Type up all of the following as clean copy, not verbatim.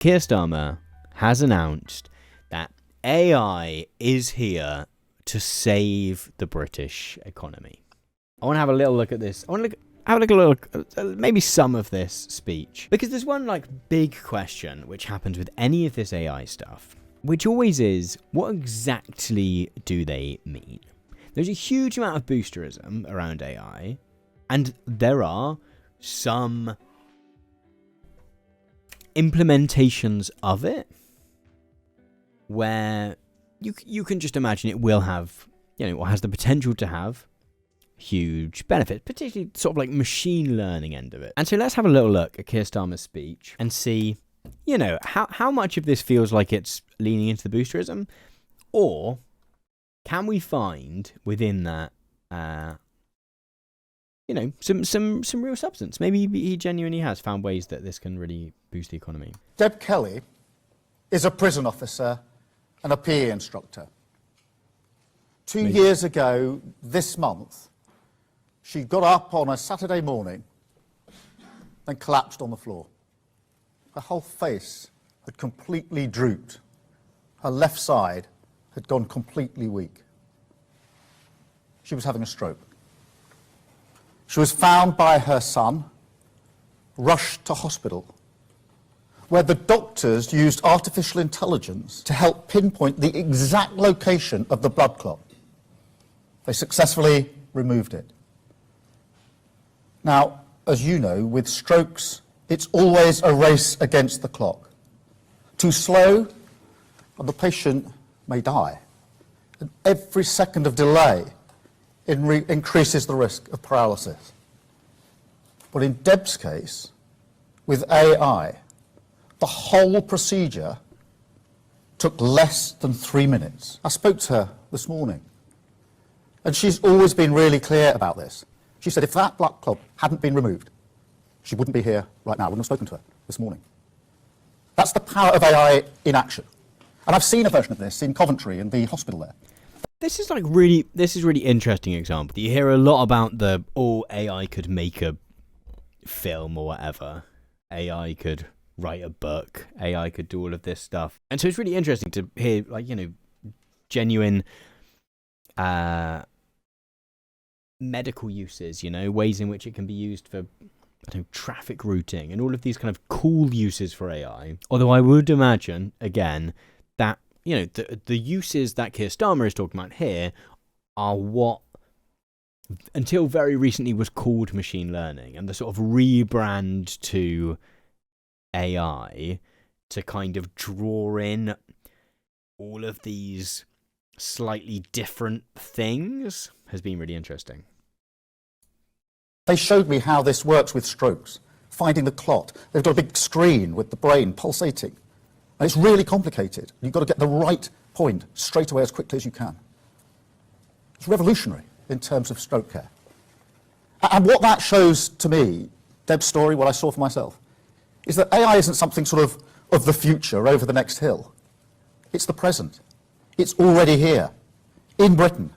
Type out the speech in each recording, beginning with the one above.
Keir Starmer has announced that AI is here to save the British economy. I want to have a little look at this. I want to have a look at maybe some of this speech, because there's one big question which happens with any of this AI stuff, which always is, what exactly do they mean? There's a huge amount of boosterism around AI, and there are some implementations of it where you can just imagine it will have, or has the potential to have huge benefits, particularly sort of like machine learning end of it. And so let's have a little look at Keir Starmer's speech and see, how much of this feels like it's leaning into the boosterism, or can we find within that, some real substance. Maybe he genuinely has found ways that this can really boost the economy. Deb Kelly is a prison officer and a PE instructor. 2 years ago this month, she got up on a Saturday morning and collapsed on the floor. Her whole face had completely drooped. Her left side had gone completely weak. She was having a stroke. She was found by her son, rushed to hospital, where the doctors used artificial intelligence to help pinpoint the exact location of the blood clot. They successfully removed it. Now, as you know, with strokes, it's always a race against the clock. Too slow, and the patient may die. And every second of delay increases the risk of paralysis. But in Deb's case, with AI, the whole procedure took less than 3 minutes. I spoke to her this morning, and she's always been really clear about this. She said if that blood clot hadn't been removed, she wouldn't be here right now. I wouldn't have spoken to her this morning. That's the power of AI in action. And I've seen a version of this in Coventry, in the hospital there. This is really interesting example. You hear a lot about AI could make a film or whatever. AI could write a book. AI could do all of this stuff. And so it's really interesting to hear genuine medical uses, ways in which it can be used for traffic routing and all of these kind of cool uses for AI. Although I would imagine, again, that the uses that Keir Starmer is talking about here are what, until very recently, was called machine learning, and the sort of rebrand to AI to kind of draw in all of these slightly different things has been really interesting. They showed me how this works with strokes, finding the clot. They've got a big screen with the brain pulsating. And it's really complicated. You've got to get the right point straight away as quickly as you can. It's revolutionary in terms of stroke care. And what that shows to me, Deb's story, what I saw for myself, is that AI isn't something sort of the future over the next hill. It's the present. It's already here, in Britain,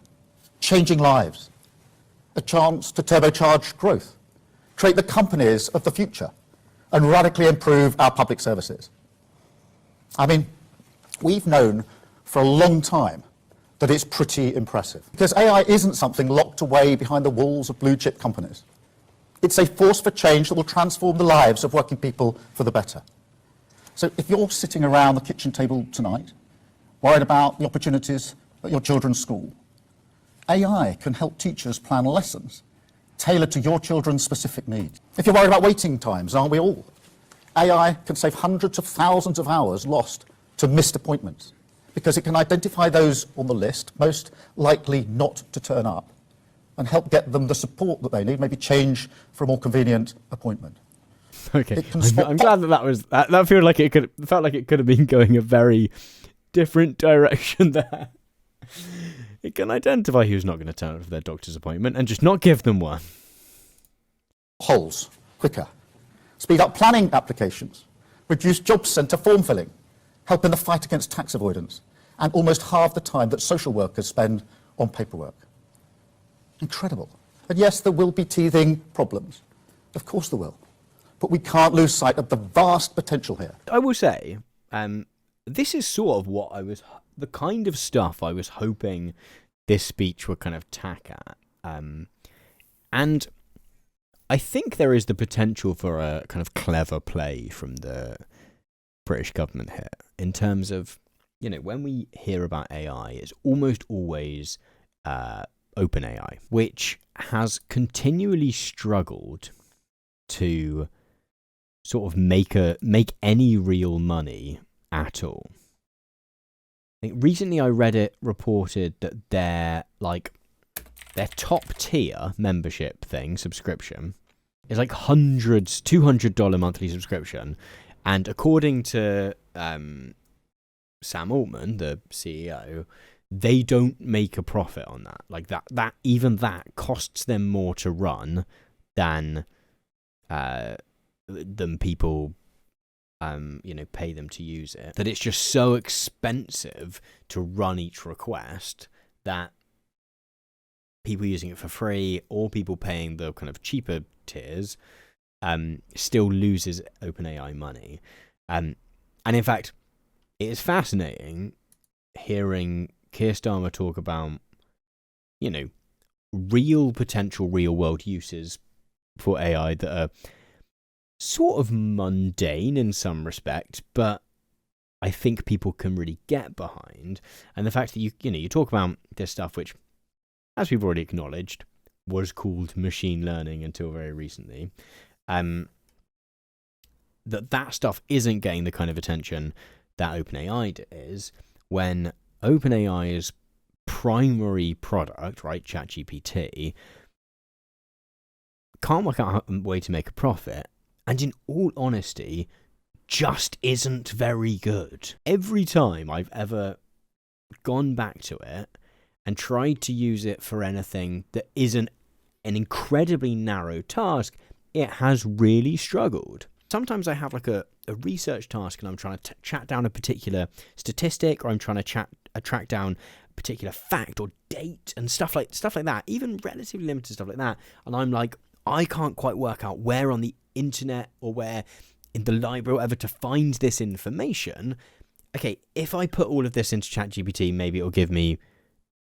changing lives. A chance to turbocharge growth, create the companies of the future, and radically improve our public services. I mean, we've known for a long time that it's pretty impressive, because AI isn't something locked away behind the walls of blue chip companies. It's a force for change that will transform the lives of working people for the better. So if you're sitting around the kitchen table tonight, worried about the opportunities at your children's school, AI can help teachers plan lessons tailored to your children's specific needs. If you're worried about waiting times, aren't we all? AI can save hundreds of thousands of hours lost to missed appointments, because it can identify those on the list most likely not to turn up and help get them the support that they need, maybe change for a more convenient appointment. Okay, I'm glad that felt like it could have been going a very different direction there. It can identify who's not going to turn up for their doctor's appointment and just not give them one. Holes quicker, speed up planning applications, reduce job centre form filling, help in the fight against tax avoidance, and almost halve the time that social workers spend on paperwork. Incredible. And yes, there will be teething problems. Of course there will. But we can't lose sight of the vast potential here. I will say, this is sort of the kind of stuff I was hoping this speech would kind of tack at. And I think there is the potential for a kind of clever play from the British government here in terms of, when we hear about AI, it's almost always OpenAI, which has continually struggled to sort of make any real money at all. I think recently I read it reported that their top tier membership subscription is like $200 monthly subscription, and according to Sam Altman, the CEO, they don't make a profit on that. Like that even that costs them more to run than people pay them to use it. That it's just so expensive to run each request that people using it for free or people paying the kind of cheaper tiers still loses OpenAI money. And in fact, it is fascinating hearing Keir Starmer talk about, real potential real world uses for AI that are sort of mundane in some respects, but I think people can really get behind. And the fact that you talk about this stuff, which, as we've already acknowledged, was called machine learning until very recently, that stuff isn't getting the kind of attention that OpenAI is, when OpenAI's primary product, right, ChatGPT, can't work out a way to make a profit, and in all honesty, just isn't very good. Every time I've ever gone back to it and tried to use it for anything that isn't an incredibly narrow task, it has really struggled. Sometimes I have like a research task and I'm trying to track down a particular statistic, or I'm trying to track down a particular fact or date and stuff like that, even relatively limited stuff like that. And I'm like, I can't quite work out where on the internet or where in the library or whatever to find this information. Okay, if I put all of this into ChatGPT, maybe it'll give me,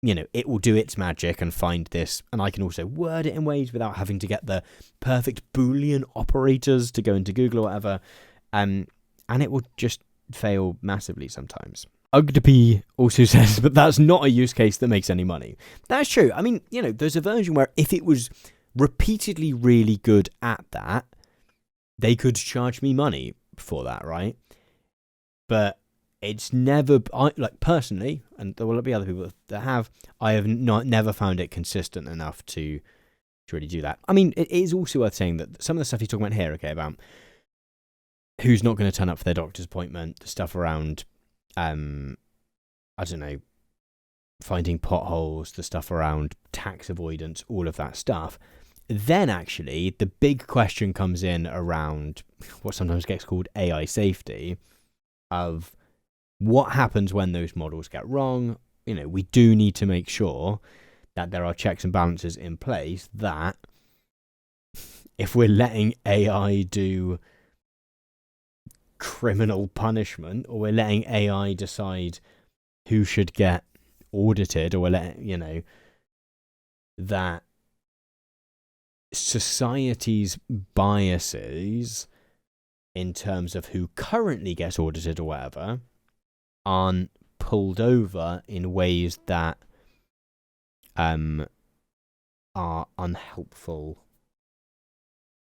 it will do its magic and find this, and I can also word it in ways without having to get the perfect Boolean operators to go into Google or whatever, and it will just fail massively sometimes. UGDP also says, but that's not a use case that makes any money. That's true. I mean, there's a version where if it was repeatedly really good at that, they could charge me money for that, right? But it's never, personally, and there will be other people that have, I have never found it consistent enough to really do that. I mean, it is also worth saying that some of the stuff he's talking about here, okay, about who's not going to turn up for their doctor's appointment, the stuff around, finding potholes, the stuff around tax avoidance, all of that stuff. Then actually, the big question comes in around what sometimes gets called AI safety, of what happens when those models get wrong. We do need to make sure that there are checks and balances in place, that if we're letting AI do criminal punishment, or we're letting AI decide who should get audited, or we're letting, that society's biases in terms of who currently gets audited or whatever aren't pulled over in ways that are unhelpful,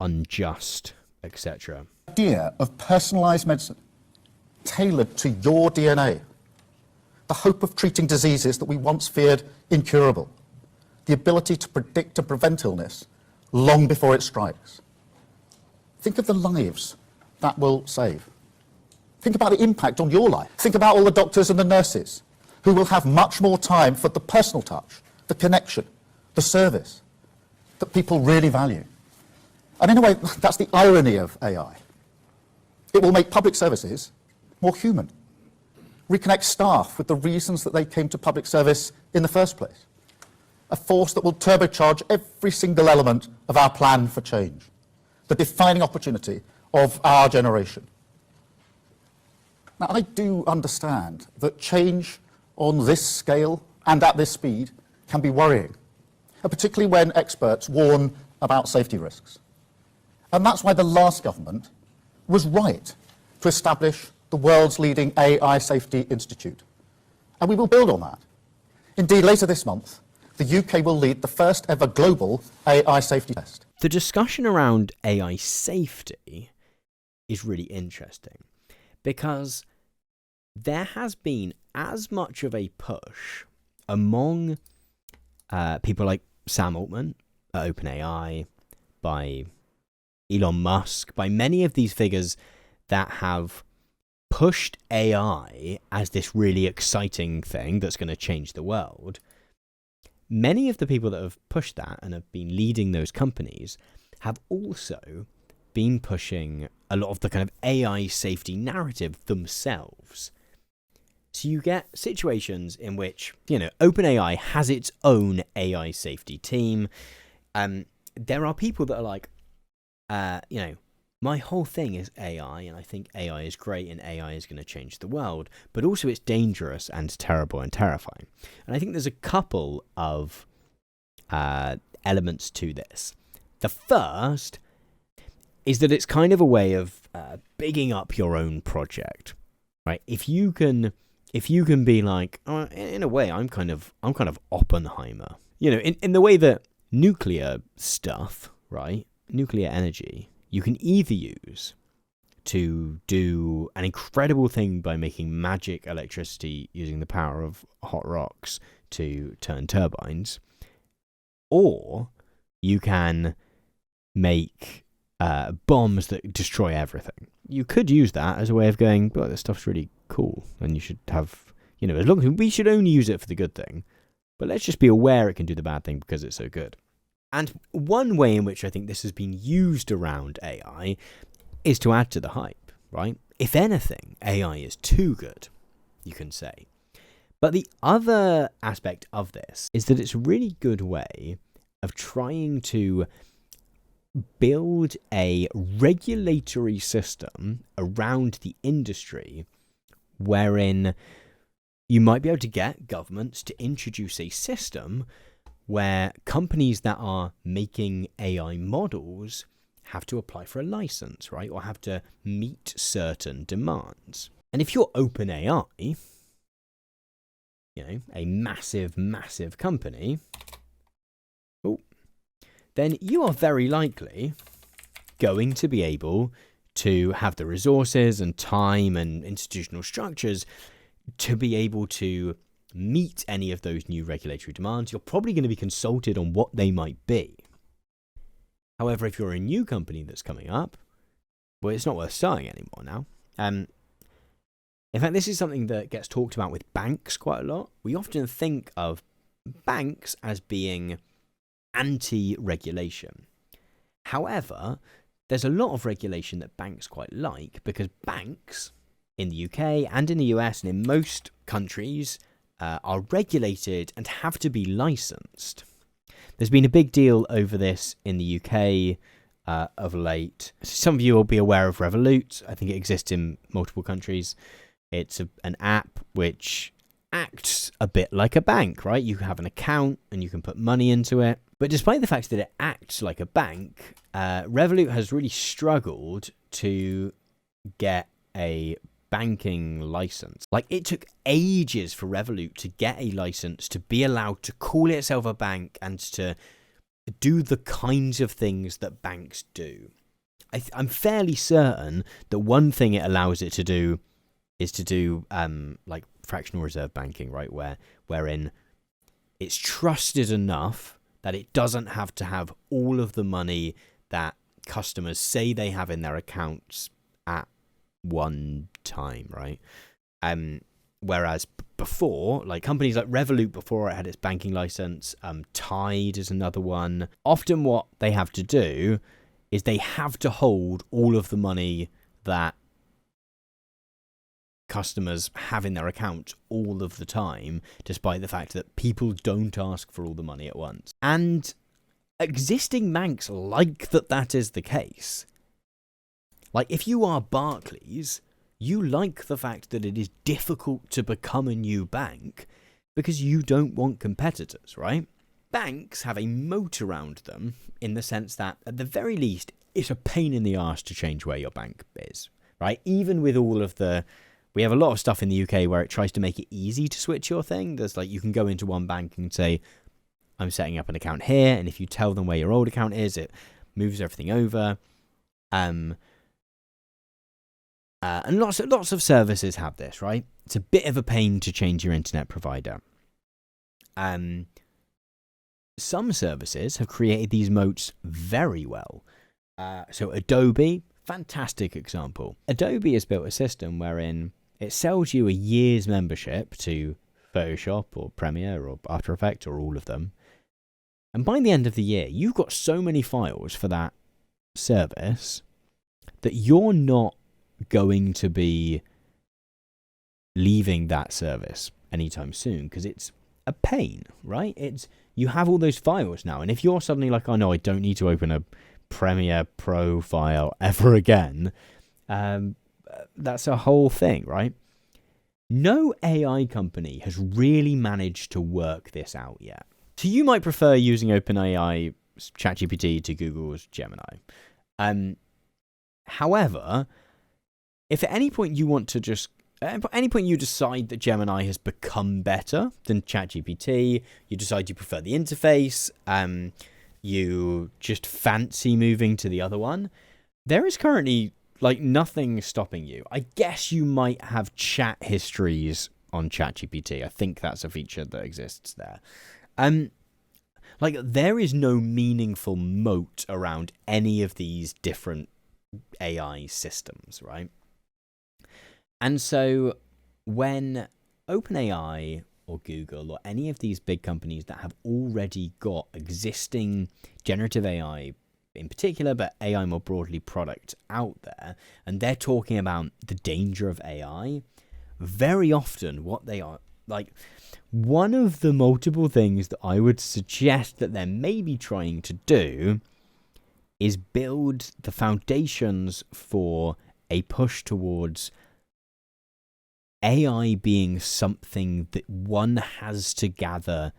unjust, etc. The idea of personalised medicine tailored to your DNA, the hope of treating diseases that we once feared incurable, the ability to predict and prevent illness long before it strikes. Think of the lives that will save. Think about the impact on your life. Think about all the doctors and the nurses who will have much more time for the personal touch, the connection, the service that people really value. And in a way, that's the irony of AI. It will make public services more human, reconnect staff with the reasons that they came to public service in the first place, a force that will turbocharge every single element of our plan for change, the defining opportunity of our generation. Now, I do understand that change on this scale and at this speed can be worrying, particularly when experts warn about safety risks. And that's why the last government was right to establish the world's leading AI Safety Institute. And we will build on that. Indeed, later this month, the UK will lead the first ever global AI safety test. The discussion around AI safety is really interesting because there has been as much of a push among people like Sam Altman at OpenAI, by Elon Musk, by many of these figures that have pushed AI as this really exciting thing that's going to change the world. Many of the people that have pushed that and have been leading those companies have also been pushing a lot of the kind of AI safety narrative themselves. So you get situations in which, OpenAI has its own AI safety team. There are people that are like, my whole thing is AI, and I think AI is great and AI is going to change the world, but also it's dangerous and terrible and terrifying. And I think there's a couple of elements to this. The first is that it's kind of a way of bigging up your own project, right? If you can be like, in a way, I'm kind of Oppenheimer, in the way that nuclear stuff, right? Nuclear energy, you can either use to do an incredible thing by making magic electricity using the power of hot rocks to turn turbines, or you can make bombs that destroy everything. You could use that as a way of going, this stuff's really cool, and you should have, as long as we should only use it for the good thing, but let's just be aware it can do the bad thing because it's so good. And one way in which I think this has been used around AI is to add to the hype, right? If anything, AI is too good, you can say. But the other aspect of this is that it's a really good way of trying to build a regulatory system around the industry wherein you might be able to get governments to introduce a system where companies that are making AI models have to apply for a license, right? Or have to meet certain demands. And if you're OpenAI, a massive, massive company, then you are very likely going to be able to have the resources and time and institutional structures to be able to meet any of those new regulatory demands. You're probably going to be consulted on what they might be. However, if you're a new company that's coming up, well, it's not worth starting anymore now. In fact, this is something that gets talked about with banks quite a lot. We often think of banks as being anti-regulation. However, there's a lot of regulation that banks quite like, because banks in the UK and in the US and in most countries are regulated and have to be licensed. There's been a big deal over this in the UK of late. Some of you will be aware of Revolut. I think it exists in multiple countries. It's an app which acts a bit like a bank, right? You have an account and you can put money into it. But despite the fact that it acts like a bank, Revolut has really struggled to get a banking license. Like, it took ages for Revolut to get a license to be allowed to call itself a bank and to do the kinds of things that banks do. I'm fairly certain that one thing it allows it to do is to do like fractional reserve banking, right? Wherein it's trusted enough that it doesn't have to have all of the money that customers say they have in their accounts at one time, right? Whereas before, like companies like Revolut, before it had its banking license, Tide is another one. Often what they have to do is they have to hold all of the money that customers have in their account all of the time, despite the fact that people don't ask for all the money at once. And existing banks like that is the case. Like, if you are Barclays, you like the fact that it is difficult to become a new bank because you don't want competitors, right? Banks have a moat around them in the sense that, at the very least, it's a pain in the arse to change where your bank is, right? Even with all of the... We have a lot of stuff in the UK where it tries to make it easy to switch your thing. There's like, you can go into one bank and say, I'm setting up an account here, and if you tell them where your old account is, it moves everything over. And lots of services have this, right? It's a bit of a pain to change your internet provider. Some services have created these moats very well. So Adobe, fantastic example. Adobe has built a system wherein it sells you a year's membership to Photoshop or Premiere or After Effects or all of them. And by the end of the year, you've got so many files for that service that you're not going to be leaving that service anytime soon because it's a pain, right? You have all those files now, and if you're suddenly like, oh no, I don't need to open a Premiere Pro file ever again, that's a whole thing, right? No AI company has really managed to work this out yet. So you might prefer using OpenAI ChatGPT to Google's Gemini. However, if at any point you want to just... At any point you decide that Gemini has become better than ChatGPT, you decide you prefer the interface, you just fancy moving to the other one, there is currently like nothing stopping you. I guess you might have chat histories on ChatGPT. I think that's a feature that exists there. Like, there is no meaningful moat around any of these different AI systems, right? And so when OpenAI or Google or any of these big companies that have already got existing generative AI in particular, but AI more broadly product out there, and they're talking about the danger of AI, very often what they are, like, one of the multiple things that I would suggest that they're maybe trying to do is build the foundations for a push towards AI being something that one has to gather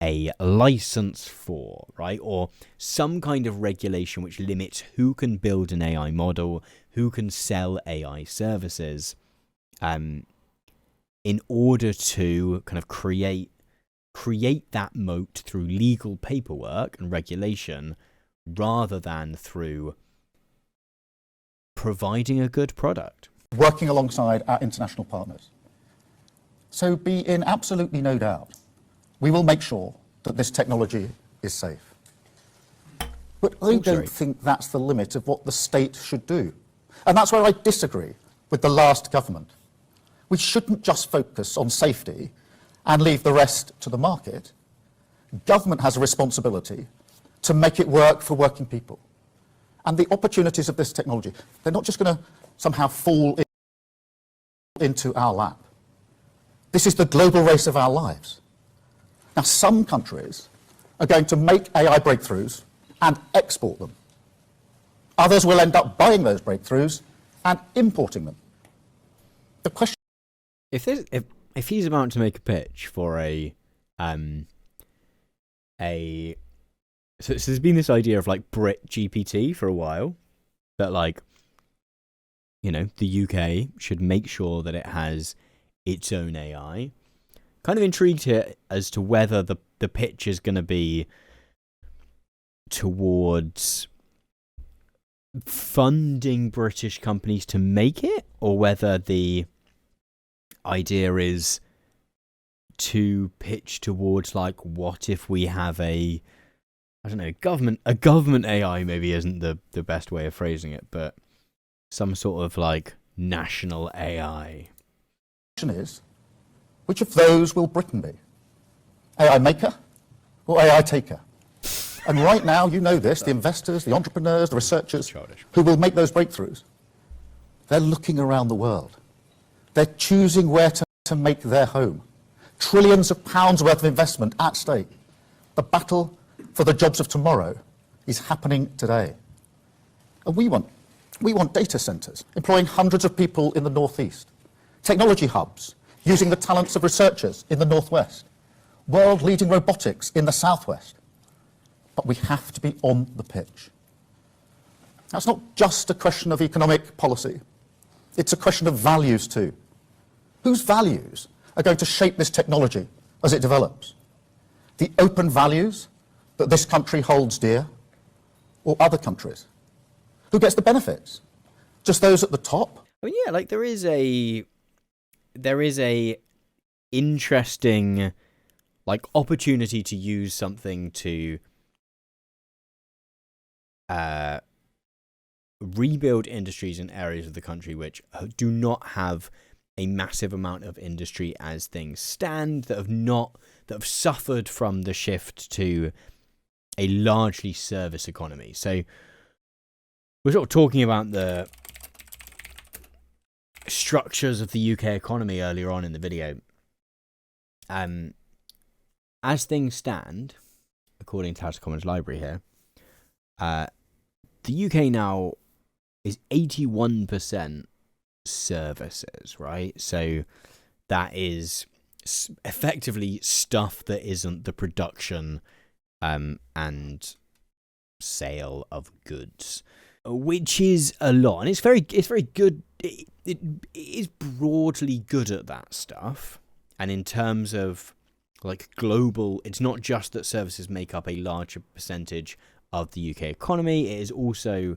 a license for, right? Or some kind of regulation which limits who can build an AI model, who can sell AI services, in order to kind of create that moat through legal paperwork and regulation rather than through providing a good product. Working alongside our international partners. So be in absolutely no doubt, we will make sure that this technology is safe. But I don't think that's the limit of what the state should do. And that's where I disagree with the last government. We shouldn't just focus on safety and leave the rest to the market. Government has a responsibility to make it work for working people. And the opportunities of this technology, they're not just going to somehow fall into our lap. This is the global race of our lives. Now, some countries are going to make AI breakthroughs and export them. Others will end up buying those breakthroughs and importing them. The question... If he's about to make a pitch for so there's been this idea of like Brit GPT for a while, that like, you know, the UK should make sure that it has its own AI. Kind of intrigued here as to whether the pitch is going to be towards funding British companies to make it, or whether the idea is to pitch towards like, what if we have a government AI maybe isn't the best way of phrasing it, but some sort of like national AI. The question is, which of those will Britain be? AI maker or AI taker? And right now, you know this, the investors, the entrepreneurs, the researchers who will make those breakthroughs, they're looking around the world. They're choosing where to make their home. Trillions of pounds worth of investment at stake. The battle for the jobs of tomorrow is happening today. And we want We want data centres, employing hundreds of people in the northeast, technology hubs, using the talents of researchers in the northwest, world-leading robotics in the southwest. But we have to be on the pitch. That's not just a question of economic policy. It's a question of values too. Whose values are going to shape this technology as it develops? The open values that this country holds dear, or other countries? Who gets the benefits? Just those at the top? I mean, yeah, like there is a interesting like opportunity to use something to rebuild industries in areas of the country which do not have a massive amount of industry as things stand, that have suffered from the shift to a largely service economy. So we're sort of talking about the structures of the UK economy earlier on in the video. As things stand, according to House of Commons Library here, the UK now is 81% services, right? So that is effectively stuff that isn't the production and sale of goods, which is a lot, and it's very good. It is broadly good at that stuff, and in terms of like global, it's not just that services make up a larger percentage of the UK economy. It is also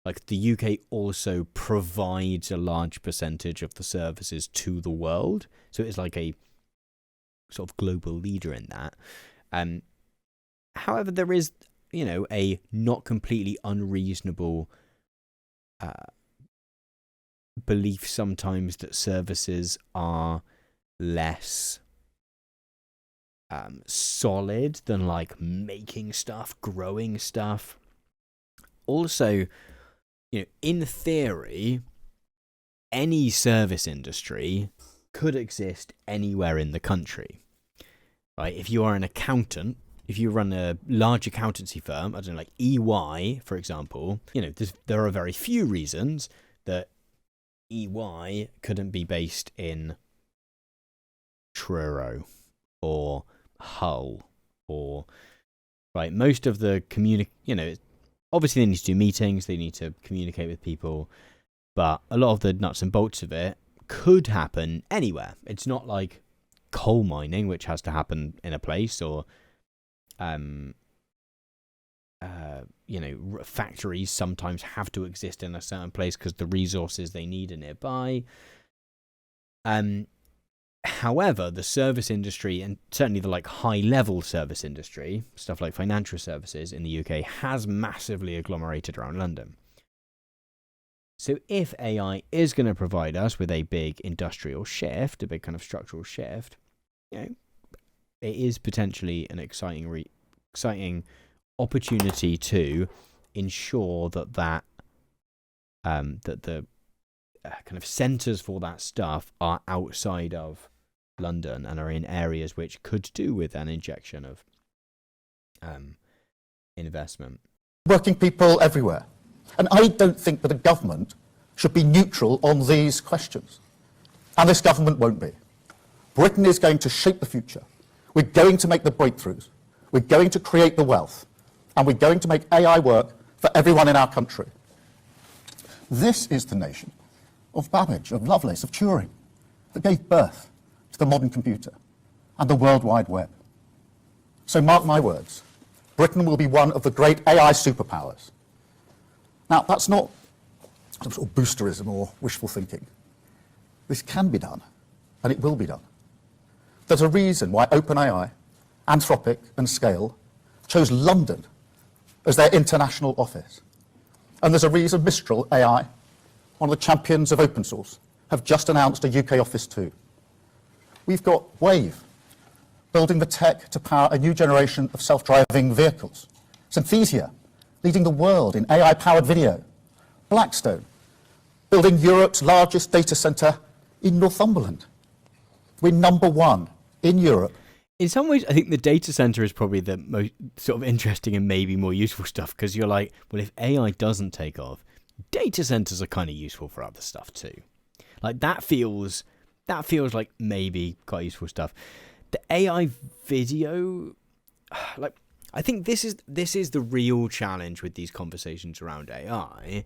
like the UK also provides a large percentage of the services to the world, so it's like a sort of global leader in that. However, there is, a not completely unreasonable belief sometimes that services are less solid than like making stuff, growing stuff. Also, in theory, any service industry could exist anywhere in the country, right? If you are an accountant, if you run a large accountancy firm, I don't know, like EY, for example, there are very few reasons that EY couldn't be based in Truro or Hull or, right, most of the obviously they need to do meetings, they need to communicate with people, but a lot of the nuts and bolts of it could happen anywhere. It's not like coal mining, which has to happen in a place, or factories sometimes have to exist in a certain place because the resources they need are nearby. However, the service industry, and certainly the like high-level service industry, stuff like financial services in the UK, has massively agglomerated around London. So if AI is going to provide us with a big industrial shift, a big kind of structural shift, it is potentially an exciting opportunity to ensure that the kind of centres for that stuff are outside of London and are in areas which could do with an injection of investment. Working people everywhere. And I don't think that a government should be neutral on these questions. And this government won't be. Britain is going to shape the future. We're going to make the breakthroughs. We're going to create the wealth. And we're going to make AI work for everyone in our country. This is the nation of Babbage, of Lovelace, of Turing, that gave birth to the modern computer and the World Wide Web. So mark my words, Britain will be one of the great AI superpowers. Now, that's not some sort of boosterism or wishful thinking. This can be done, and it will be done. There's a reason why OpenAI, Anthropic, and Scale chose London as their international office. And there's a reason Mistral AI, one of the champions of open source, have just announced a UK office too. We've got Wave, building the tech to power a new generation of self-driving vehicles. Synthesia, leading the world in AI-powered video. Blackstone, building Europe's largest data centre in Northumberland. We're number one in Europe. In some ways, I think the data center is probably the most sort of interesting and maybe more useful stuff, because you're like, well, if AI doesn't take off, data centers are kind of useful for other stuff too. Like that feels like maybe quite useful stuff. The AI video, like I think this is the real challenge with these conversations around AI,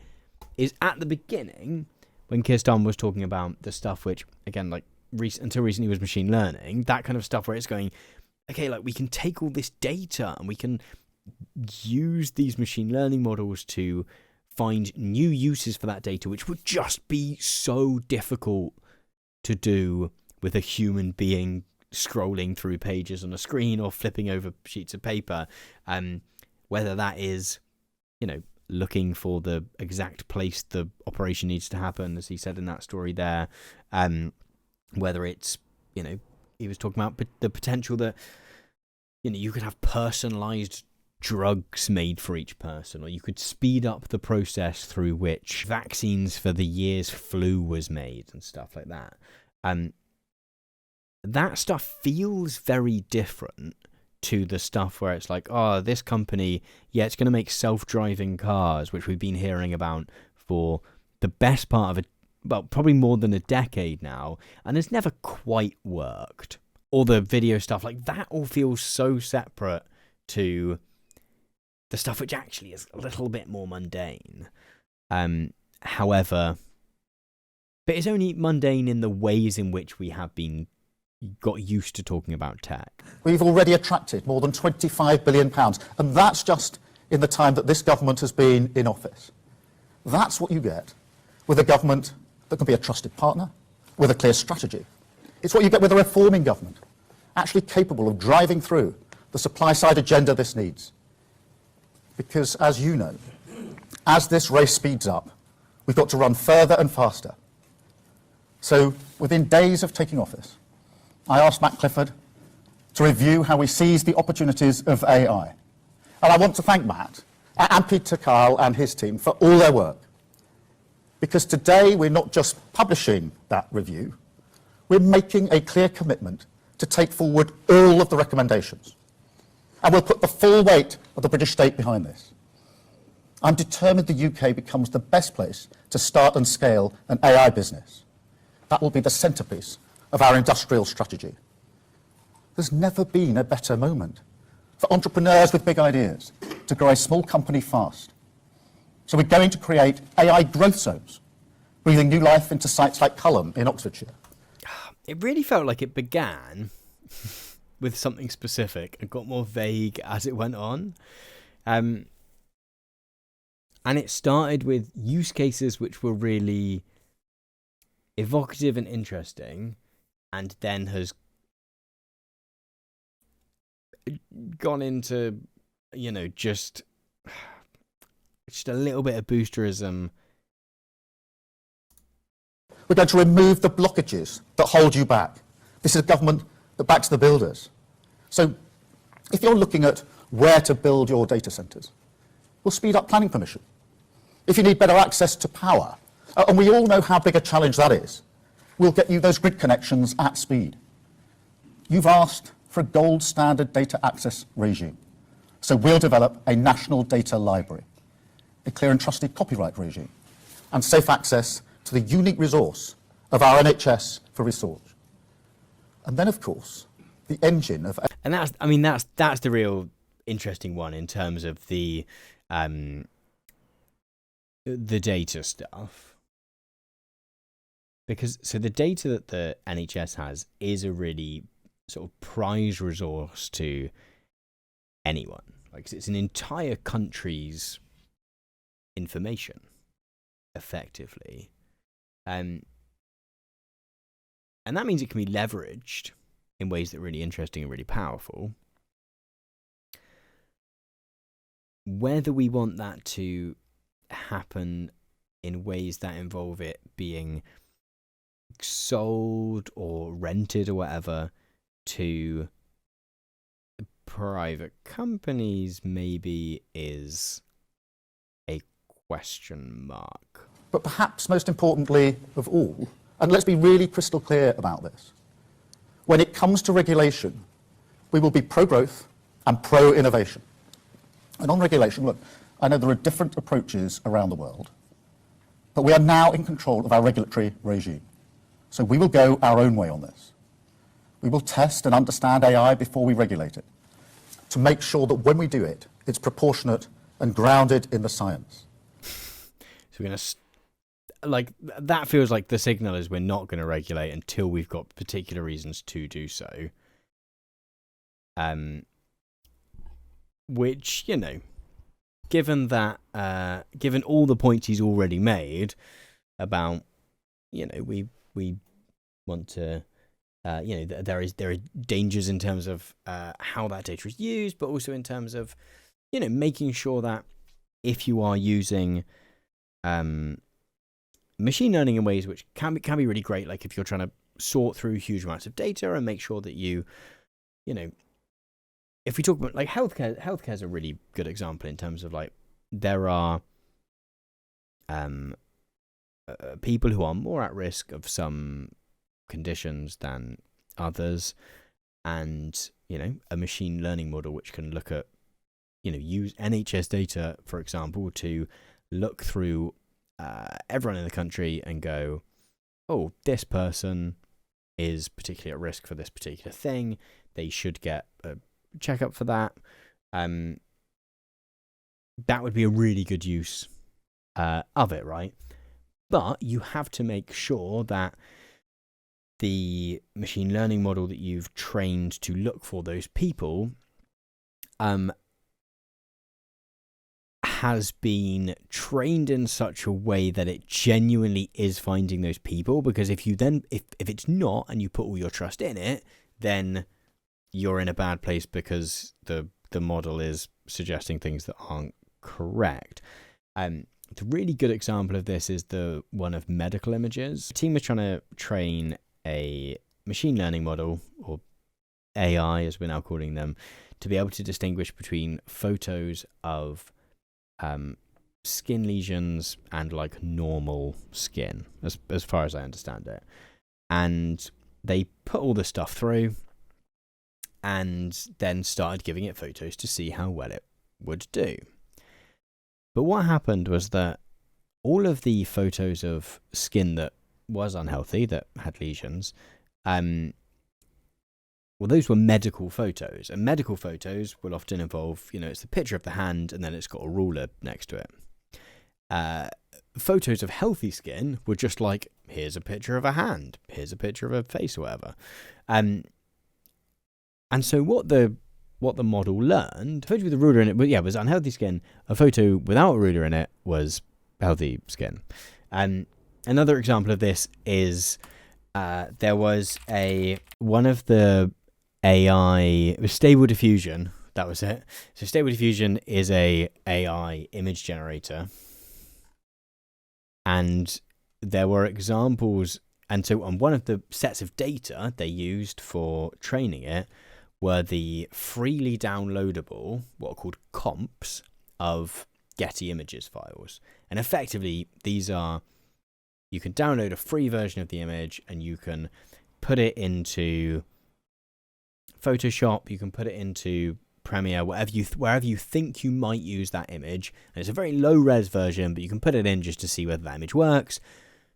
is at the beginning when Keir Starmer was talking about the stuff which, again, like until recently was machine learning, that kind of stuff where it's going, okay, like we can take all this data and we can use these machine learning models to find new uses for that data, which would just be so difficult to do with a human being scrolling through pages on a screen or flipping over sheets of paper, whether that is, looking for the exact place the operation needs to happen, as he said in that story there, whether it's, he was talking about the potential that, you could have personalized drugs made for each person, or you could speed up the process through which vaccines for the year's flu was made and stuff like that. That stuff feels very different to the stuff where it's like, oh, this company, yeah, it's going to make self-driving cars, which we've been hearing about for the best part of probably more than a decade now, and it's never quite worked. All the video stuff, like that all feels so separate to the stuff which actually is a little bit more mundane. However, but it's only mundane in the ways in which we have got used to talking about tech. We've already attracted more than £25 billion, and that's just in the time that this government has been in office. That's what you get with a government that can be a trusted partner, with a clear strategy. It's what you get with a reforming government, actually capable of driving through the supply-side agenda this needs. Because, as you know, as this race speeds up, we've got to run further and faster. So, within days of taking office, I asked Matt Clifford to review how we seize the opportunities of AI. And I want to thank Matt and Peter Kyle and his team for all their work. Because today we're not just publishing that review, we're making a clear commitment to take forward all of the recommendations. And we'll put the full weight of the British state behind this. I'm determined the UK becomes the best place to start and scale an AI business. That will be the centrepiece of our industrial strategy. There's never been a better moment for entrepreneurs with big ideas to grow a small company fast. So we're going to create AI growth zones, breathing new life into sites like Culham in Oxfordshire. It really felt like it began with something specific and got more vague as it went on. And it started with use cases which were really evocative and interesting, and then has gone into, just a little bit of boosterism. We're going to remove the blockages that hold you back. This is a government that backs the builders. So if you're looking at where to build your data centres, we'll speed up planning permission. If you need better access to power, and we all know how big a challenge that is, we'll get you those grid connections at speed. You've asked for a gold standard data access regime, so we'll develop a national data library, a clear and trusted copyright regime, and safe access to the unique resource of our NHS for research. And then, of course, the engine of... And that's the real interesting one in terms of the data stuff. Because, so the data that the NHS has is a really sort of prized resource to anyone. Like, it's an entire country's information, effectively. And that means it can be leveraged in ways that are really interesting and really powerful. Whether we want that to happen in ways that involve it being sold or rented or whatever to private companies maybe is a question mark. But perhaps most importantly of all, and let's be really crystal clear about this, when it comes to regulation, we will be pro-growth and pro-innovation. And on regulation, look, I know there are different approaches around the world, But we are now in control of our regulatory regime. So we will go our own way on this. We will test and understand AI before we regulate it, to make sure that when we do it, it's proportionate and grounded in the science. So we're going to, that feels like the signal is we're not going to regulate until we've got particular reasons to do so. Which, given that, given all the points he's already made about, we want to, there are dangers in terms of how that data is used, but also in terms of, making sure that if you are using machine learning in ways which can be really great, like if you're trying to sort through huge amounts of data and make sure that you if we talk about like healthcare is a really good example in terms of like there are people who are more at risk of some conditions than others, and a machine learning model which can look at use NHS data, for example, to look through everyone in the country and go, oh, this person is particularly at risk for this particular thing. They should get a checkup for that. That would be a really good use of it, right? But you have to make sure that the machine learning model that you've trained to look for those people has been trained in such a way that it genuinely is finding those people. Because if it's not, and you put all your trust in it, then you're in a bad place because the model is suggesting things that aren't correct. A really good example of this is the one of medical images. The team was trying to train a machine learning model, or AI as we're now calling them, to be able to distinguish between photos of skin lesions and like normal skin, as far as I understand it. And they put all the stuff through and then started giving it photos to see how well it would do. But what happened was that all of the photos of skin that was unhealthy, that had lesions, those were medical photos. And medical photos will often involve, it's the picture of the hand and then it's got a ruler next to it. Photos of healthy skin were just like, here's a picture of a hand, here's a picture of a face or whatever. And so what the model learned, a photo with a ruler in it, was unhealthy skin. A photo without a ruler in it was healthy skin. Another example of this is there was one of the AI, it was Stable Diffusion, that was it. So Stable Diffusion is a AI image generator. And there were examples, and so on one of the sets of data they used for training it were the freely downloadable, what are called comps, of Getty Images files. And effectively, these are, you can download a free version of the image and you can put it into Photoshop, you can put it into Premiere, wherever you think you might use that image. And it's a very low res version, but you can put it in just to see whether that image works.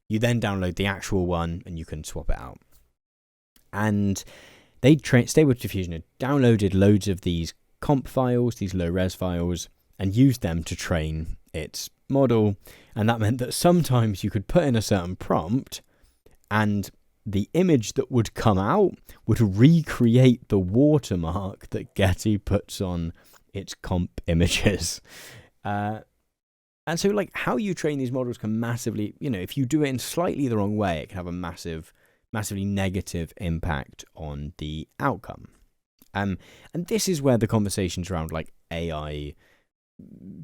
You then download the actual one and you can swap it out. And Stable Diffusion had downloaded loads of these comp files, these low res files, and used them to train its model. And that meant that sometimes you could put in a certain prompt and the image that would come out would recreate the watermark that Getty puts on its comp images. And so like how you train these models can massively, if you do it in slightly the wrong way, it can have a massively negative impact on the outcome. And this is where the conversations around like AI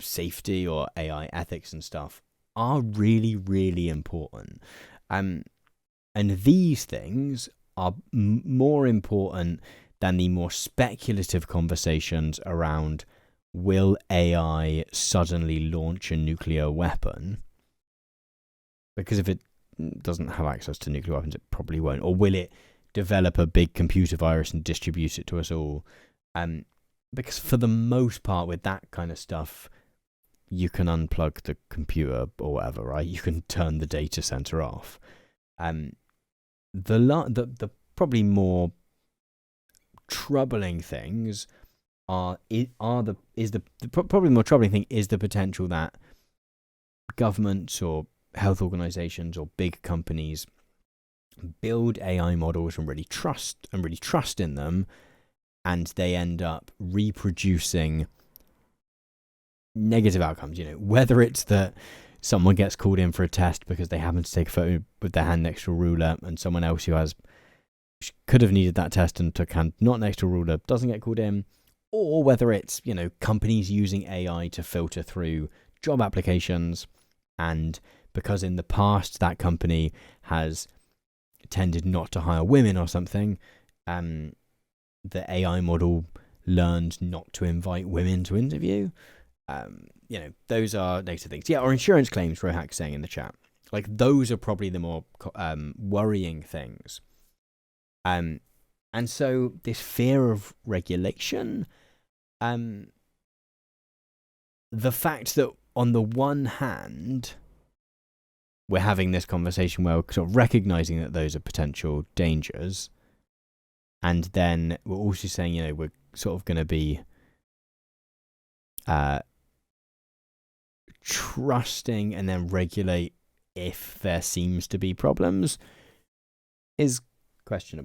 safety or AI ethics and stuff are really, really important. And these things are more important than the more speculative conversations around, will AI suddenly launch a nuclear weapon? Because if it doesn't have access to nuclear weapons, it probably won't. Or will it develop a big computer virus and distribute it to us all? Because for the most part with that kind of stuff, you can unplug the computer or whatever, right? You can turn the data center off. The probably more troubling things probably more troubling thing is the potential that governments or health organizations or big companies build AI models and really trust in them, and they end up reproducing negative outcomes. Whether it's that someone gets called in for a test because they happen to take a photo with their hand next to a ruler, and someone else who could have needed that test and took hand not next to a ruler doesn't get called in, or whether it's companies using AI to filter through job applications, and because in the past that company has tended not to hire women or something, the AI model learned not to invite women to interview. Those are negative things. Yeah, or insurance claims, Rohak saying in the chat. Like, those are probably the more worrying things. And so this fear of regulation, the fact that on the one hand, we're having this conversation where we're sort of recognizing that those are potential dangers, and then we're also saying, we're sort of going to be trusting and then regulate if there seems to be problems, is questionable.